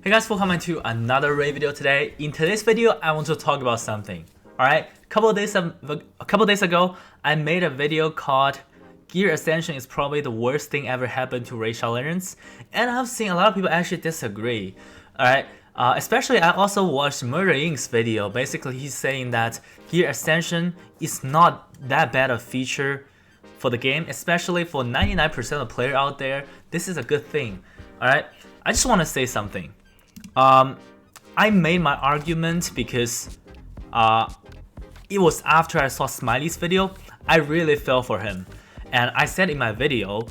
Hey guys, welcome to another raid video today. In today's video, I want to talk about something. Alright, a couple days ago, I made a video called Gear Ascension is probably the worst thing ever happened to Raid Legends, and I've seen a lot of people actually disagree. Alright, especially I also watched Murder Inc.'s video. Basically, he's saying that Gear Ascension is not that bad a feature for the game, especially for 99% of the player out there. This is a good thing. Alright, I just want to say something. I made my argument because it was after I saw Smiley's video. I really fell for him, and I said in my video,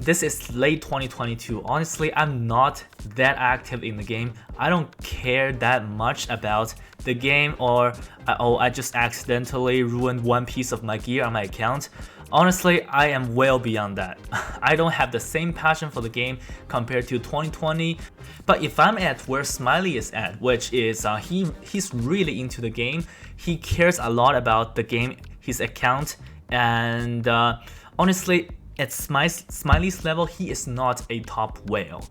this is late 2022. Honestly, I'm not that active in the game. I don't care that much about the game, or I just accidentally ruined one piece of my gear on my account. Honestly, I am well beyond that. I don't have the same passion for the game compared to 2020. But if I'm at where Smiley is at, which is he's really into the game, he cares a lot about the game, his account, and honestly, at Smiley's level, he is not a top whale.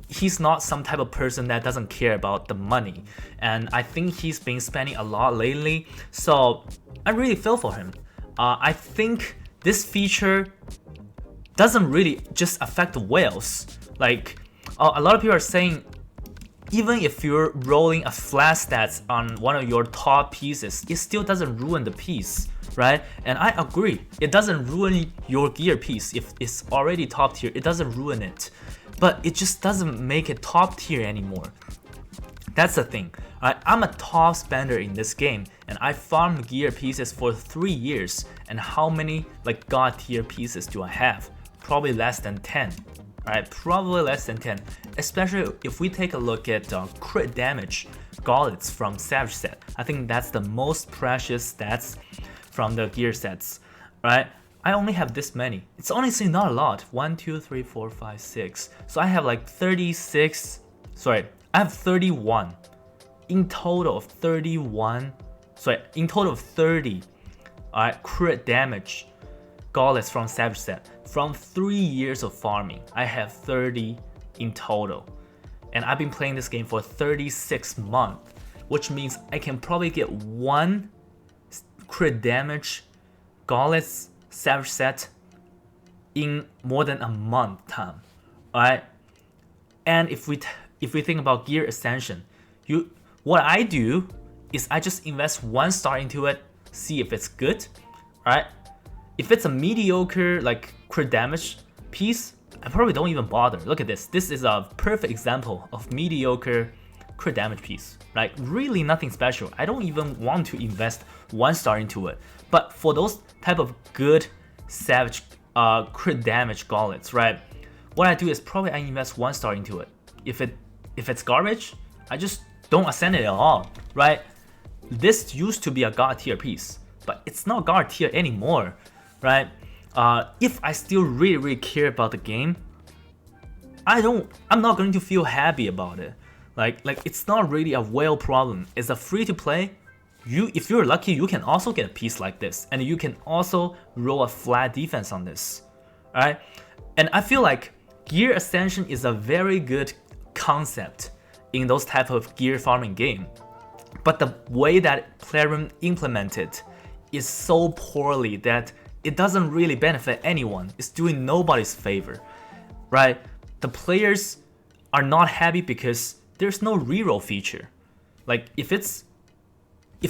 He's not some type of person that doesn't care about the money, and I think he's been spending a lot lately, so I really feel for him. I think this feature doesn't really just affect the whales. Like, a lot of people are saying, even if you're rolling a flat stats on one of your top pieces, it still doesn't ruin the piece, right? And I agree, it doesn't ruin your gear piece. If it's already top tier, it doesn't ruin it, but it just doesn't make it top tier anymore. That's the thing. I'm a top spender in this game, and I farmed gear pieces for 3 years. And how many like god tier pieces do I have? Probably less than 10. Alright, probably less than 10. Especially if we take a look at crit damage gauntlets from Savage set. I think that's the most precious stats from the gear sets. Right? I only have this many. It's honestly not a lot. 1, 2, 3, 4, 5, 6. So I have like 36. Sorry, I have 31. In total of 31. Sorry, in total of 30. Alright, crit damage gauntlets from Savage set. From 3 years of farming, I have 30 in total. And I've been playing this game for 36 months, which means I can probably get one crit damage gauntlets Savage set in more than a month time. Alright? And if we think about Gear Ascension, what I do is I just invest 1 star into it, see if it's good. Alright? If it's a mediocre like crit damage piece, I probably don't even bother. Look at this. This is a perfect example of mediocre crit damage piece. Like, really nothing special. I don't even want to invest 1 star into it. But for those type of good Savage crit damage gauntlets, right? What I do is probably I invest 1 star into it. If it's garbage, I just don't ascend it at all, right? This used to be a god tier piece, but it's not god tier anymore, right? If I still really care about the game, I'm not going to feel happy about it. Like it's not really a whale problem. It's a free to play. If you're lucky, you can also get a piece like this, and you can also roll a flat defense on this. Alright? And I feel like Gear Ascension is a very good concept in those type of gear farming game. But the way that Plarium implemented is so poorly that it doesn't really benefit anyone. It's doing nobody's favor. Right? The players are not happy because there's no reroll feature. Like, if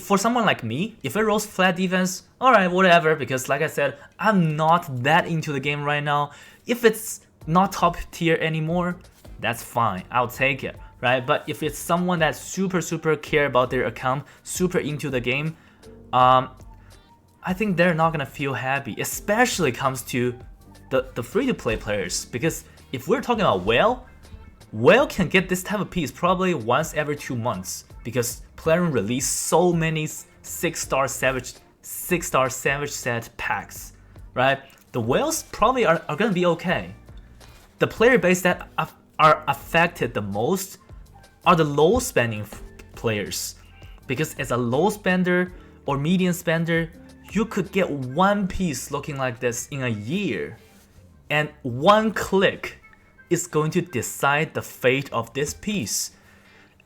for someone like me, if it rolls flat defense, alright, whatever, because like I said, I'm not that into the game right now. If it's not top tier anymore, that's fine, I'll take it, right? But if it's someone that super care about their account, super into the game, I think they're not gonna feel happy, especially comes to the free-to-play players, because if we're talking about Whale can get this type of piece probably once every 2 months, because Plarium released so many 6-star Savage set packs, right? The Whales probably are gonna be okay. The player base that are affected the most are the low spending players, because as a low spender or medium spender, you could get one piece looking like this in a year, and one click is going to decide the fate of this piece.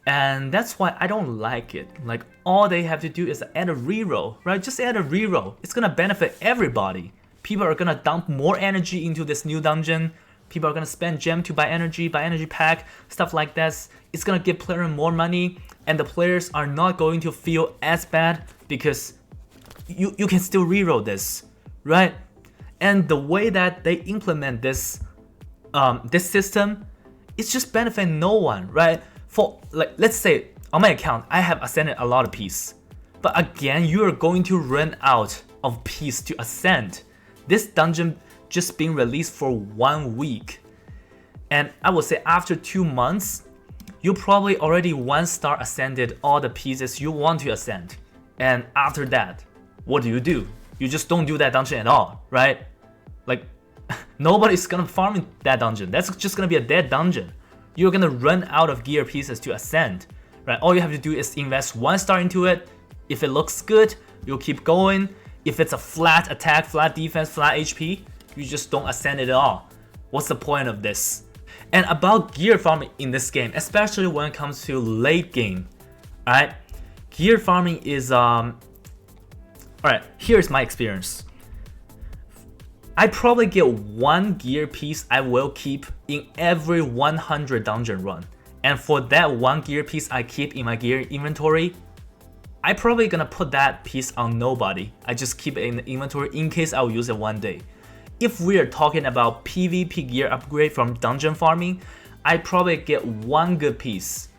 And that's why I don't like it. Like, all they have to do is add a reroll, right? Just add a reroll. It's gonna benefit everybody. People are gonna dump more energy into this new dungeon. People are gonna spend gem to buy energy pack, stuff like that. It's gonna give player more money, and the players are not going to feel as bad because you can still reroll this, right? And the way that they implement this this system, it's just benefiting no one, right? For like, let's say on my account, I have ascended a lot of piece, but again, you are going to run out of piece to ascend. This dungeon just being released for 1 week, and I would say after 2 months, you probably already 1-star ascended all the pieces you want to ascend. And after that, what do? You just don't do that dungeon at all, right? Like, nobody's gonna farm in that dungeon. That's just gonna be a dead dungeon. You're gonna run out of gear pieces to ascend, right? All you have to do is invest 1 star into it. If it looks good, you'll keep going. If it's a flat attack, flat defense, flat HP, you just don't ascend it at all. What's the point of this? And about gear farming in this game, especially when it comes to late game, alright? Gear farming is alright, here's my experience. I probably get 1 gear piece I will keep in every 100 dungeon run. And for that 1 gear piece I keep in my gear inventory, I probably gonna put that piece on nobody. I just keep it in the inventory in case I'll use it one day. If we are talking about PvP gear upgrade from dungeon farming, I probably get 1 good piece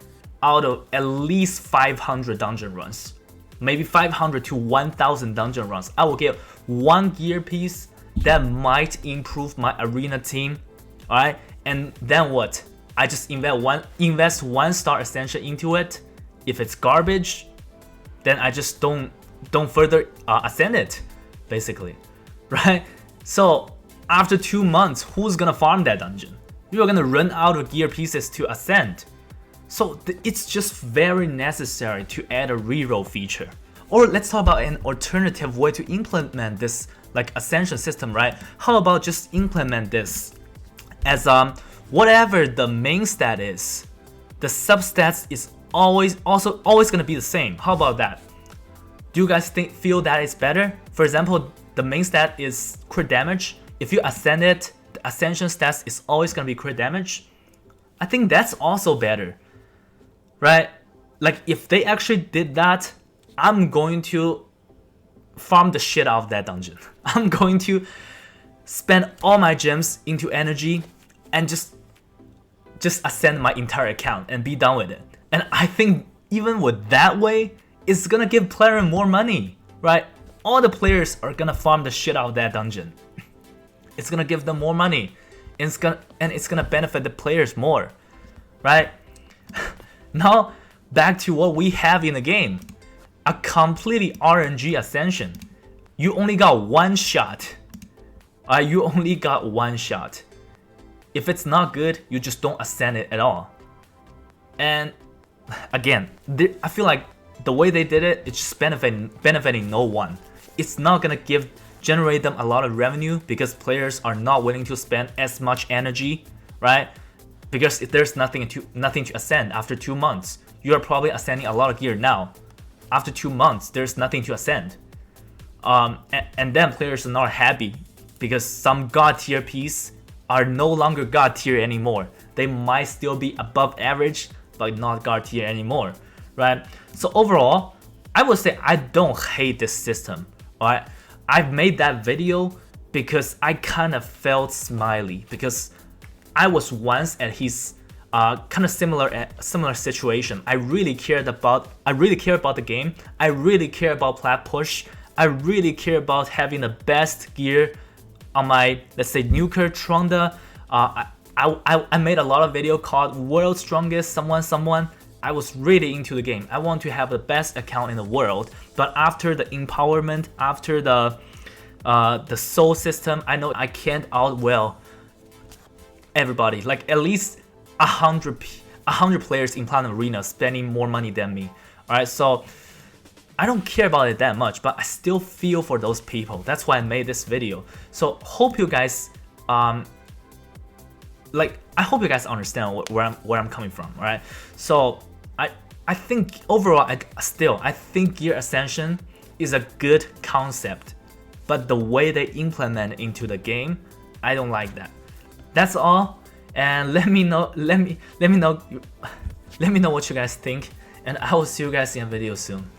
out of at least 500 dungeon runs. Maybe 500 to 1000 dungeon runs. I will get 1 gear piece that might improve my arena team, alright? And then what? I just invest 1-star Ascension into it. If it's garbage, then I just don't further ascend it, basically, right? So after 2 months, who's gonna farm that dungeon? You're gonna run out of gear pieces to ascend. So it's just very necessary to add a reroll feature. Or let's talk about an alternative way to implement this like Ascension system, right? How about just implement this as whatever the main stat is, the substats is always gonna be the same. How about that? Do you guys feel that is better? For example, the main stat is crit damage. If you ascend it, the Ascension stats is always gonna be crit damage. I think that's also better, right? Like, if they actually did that, I'm going to farm the shit out of that dungeon. I'm going to spend all my gems into energy and just ascend my entire account and be done with it. And I think even with that way, it's gonna give player more money, right? All the players are gonna farm the shit out of that dungeon. It's gonna give them more money, and it's gonna benefit the players more, right? Now back to what we have in the game. A completely RNG Ascension. You only got 1 shot. You only got 1 shot. If it's not good, you just don't ascend it at all. And again, I feel like the way they did it, it's just benefiting no one. It's not gonna generate them a lot of revenue because players are not willing to spend as much energy, right? Because if there's nothing to ascend after 2 months, you are probably ascending a lot of gear now. After 2 months, there's nothing to ascend. And then players are not happy because some god tier piece are no longer god tier anymore. They might still be above average, but not god tier anymore, right? So overall, I would say I don't hate this system, alright? I've made that video because I kind of felt Smiley because I was once at his kind of similar situation. I really care about the game. I really care about plat push. I really care about having the best gear on my, let's say, nuker Tronda. I made a lot of video called World's Strongest Someone. I was really into the game. I want to have the best account in the world. But after the empowerment, after the soul system, I know I can't outwell everybody. Like at least 100 players in Platinum Arena spending more money than me. Alright, so I don't care about it that much, but I still feel for those people. That's why I made this video. So hope you guys like I hope you guys understand where I'm coming from, all right? So I think overall, I think Gear Ascension is a good concept, but the way they implement it into the game, I don't like that. That's all, and let me know what you guys think, and I will see you guys in a video soon.